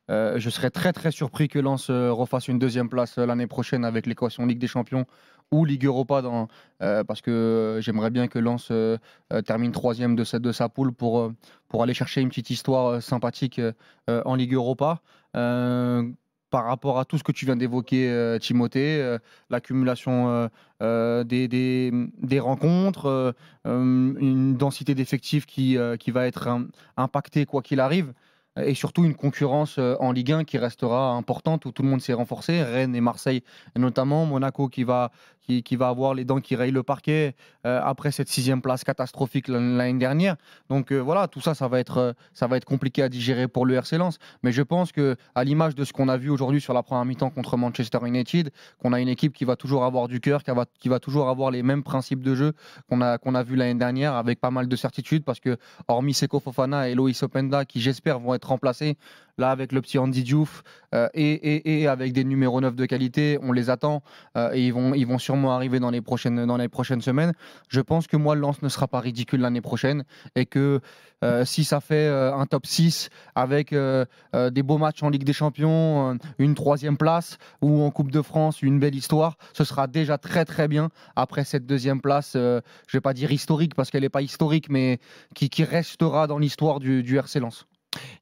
Je serais très très surpris que Lens refasse une deuxième place l'année prochaine avec l'équation Ligue des Champions ou Ligue Europa parce que j'aimerais bien que Lens termine troisième de sa poule pour aller chercher une petite histoire sympathique en Ligue Europa. Euh, Par rapport à tout ce que tu viens d'évoquer, Timothée, l'accumulation des rencontres, une densité d'effectifs qui va être impactée quoi qu'il arrive et surtout une concurrence en Ligue 1 qui restera importante, où tout le monde s'est renforcé, Rennes et Marseille notamment, Monaco qui va avoir les dents qui rayent le parquet après cette sixième place catastrophique l'année dernière. Donc voilà, tout ça, ça va être compliqué à digérer pour le RC Lens. Mais je pense que à l'image de ce qu'on a vu aujourd'hui sur la première mi-temps contre Manchester United, qu'on a une équipe qui va toujours avoir du cœur, qui va toujours avoir les mêmes principes de jeu qu'on a vu l'année dernière, avec pas mal de certitudes, parce que hormis Seko Fofana et Loïs Openda, qui j'espère vont être remplacés, là avec le petit Andy Diouf et avec des numéros 9 de qualité, on les attend et ils vont sûrement arriver dans les prochaines semaines. Je pense que moi, Lens ne sera pas ridicule l'année prochaine et que si ça fait un top 6 avec des beaux matchs en Ligue des Champions, une troisième place ou en Coupe de France, une belle histoire, ce sera déjà très très bien après cette deuxième place, je ne vais pas dire historique parce qu'elle n'est pas historique, mais qui restera dans l'histoire du RC Lens.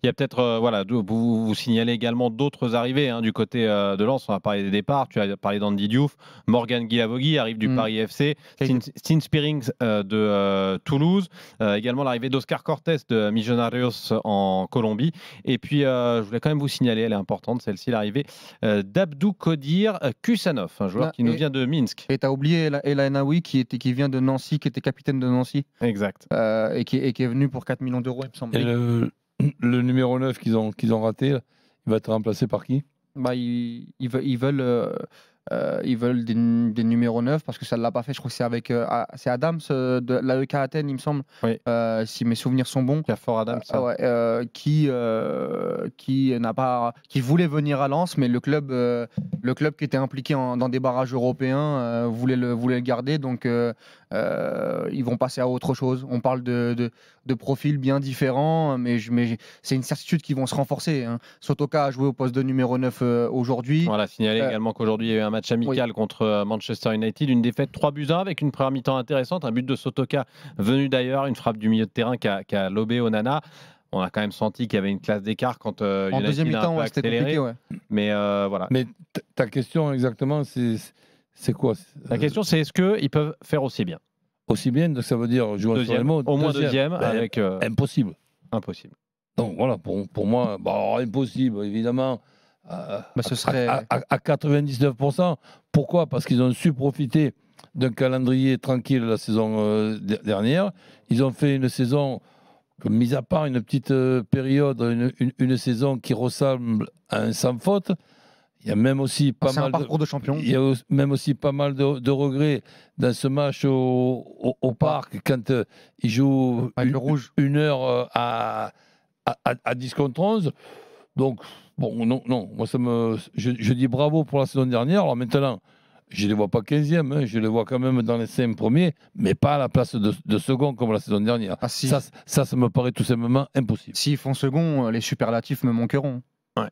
Il y a peut-être, voilà, vous signalez également d'autres arrivées du côté de Lens. On va parler des départs. Tu as parlé d'Andy Diouf. Morgan Guilavogui arrive du Paris FC. Steen Spearings de Toulouse. Également l'arrivée d'Oscar Cortés de Millonarios en Colombie. Et puis, je voulais quand même vous signaler, elle est importante, celle-ci, l'arrivée d'Abdou Kodir Kusanov, un joueur qui nous vient de Minsk. Et tu as oublié El Naoui qui vient de Nancy, qui était capitaine de Nancy. Exact. Et qui est venu pour 4 millions d'euros, il me semble. Et le numéro 9 qu'ils ont raté, il va être remplacé par qui? Ils veulent des numéros 9 parce que ça ne l'a pas fait. Je crois que c'est Adams de l'AEK Athènes, il me semble, oui. Si mes souvenirs sont bons. Fort Adams. Qui voulait venir à Lens, mais le club qui était impliqué dans des barrages européens voulait le garder. Donc ils vont passer à autre chose. On parle de profils bien différents, mais c'est une certitude qu'ils vont se renforcer. Sotoka a joué au poste de numéro 9 aujourd'hui. Voilà, signaler également qu'aujourd'hui il y a eu un match amical contre Manchester United, une défaite 3-1 avec une première mi-temps intéressante, un but de Sotoka venu d'ailleurs, une frappe du milieu de terrain qui a lobé Onana. On a quand même senti qu'il y avait une classe d'écart quand en United deuxième mi-temps, a c'était compliqué. Mais voilà. Mais ta question exactement, c'est quoi? La question, c'est est-ce qu'ils peuvent faire aussi bien? Aussi bien, donc ça veut dire jouer deuxième, sur les mots. au moins deuxième avec impossible. Impossible. Donc voilà, pour moi, impossible, évidemment. Ce serait à 99%. Pourquoi? Parce qu'ils ont su profiter d'un calendrier tranquille la saison dernière. Ils ont fait une saison, mis à part une petite période, une saison qui ressemble à un sans faute. Il y a même aussi pas mal un parcours de champion. Il y a même aussi pas mal de regrets dans ce match au parc quand ils jouent une heure à 10 contre 11. Donc, bon, non. Moi, je dis bravo pour la saison dernière. Alors maintenant, je ne les vois pas 15e. Je les vois quand même dans les 5 premiers, mais pas à la place de second comme la saison dernière. Si. Ça me paraît tout simplement impossible. S'ils font second, les superlatifs me manqueront. Ouais.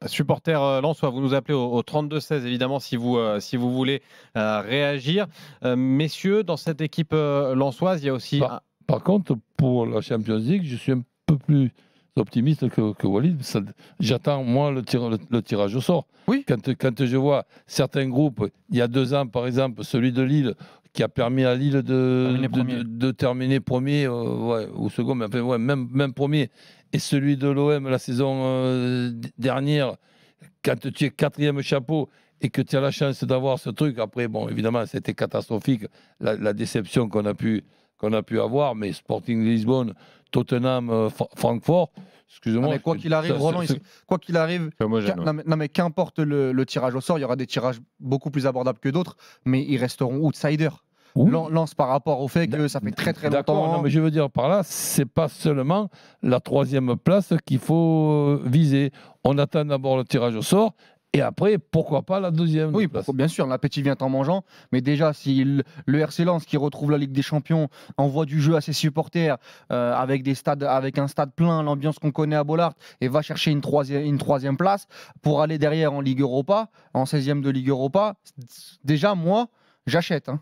Supporters lensois, vous nous appelez au 32-16 évidemment si vous voulez réagir. Messieurs, dans cette équipe lensoise, il y a aussi... Par contre, pour la Champions League, je suis un peu plus optimiste que Walid. J'attends, moi, le tirage au sort. Oui. Quand je vois certains groupes, il y a 2 ans, par exemple, celui de Lille, qui a permis à Lille de terminer premier ou second, mais enfin, même premier. Et celui de l'OM la saison dernière, quand tu es 4e chapeau et que tu as la chance d'avoir ce truc, après, bon, évidemment, c'était catastrophique, la déception qu'on a pu avoir, mais Sporting Lisbonne, Tottenham, Francfort, excusez-moi. Mais quoi qu'il arrive, Roland, mais qu'importe le tirage au sort, il y aura des tirages beaucoup plus abordables que d'autres, mais ils resteront outsiders. Lance par rapport au fait que ça fait très très longtemps. Non, mais je veux dire par là, c'est pas seulement la 3e place qu'il faut viser. On attend d'abord le tirage au sort Et après, pourquoi pas la deuxième? Oui, bien sûr, l'appétit vient en mangeant. Mais déjà, si le RC Lens, qui retrouve la Ligue des Champions, envoie du jeu à ses supporters avec un stade plein, l'ambiance qu'on connaît à Bollaert, et va chercher une troisième place pour aller derrière en Ligue Europa, en 16e de Ligue Europa, déjà, moi, j'achète. Hein.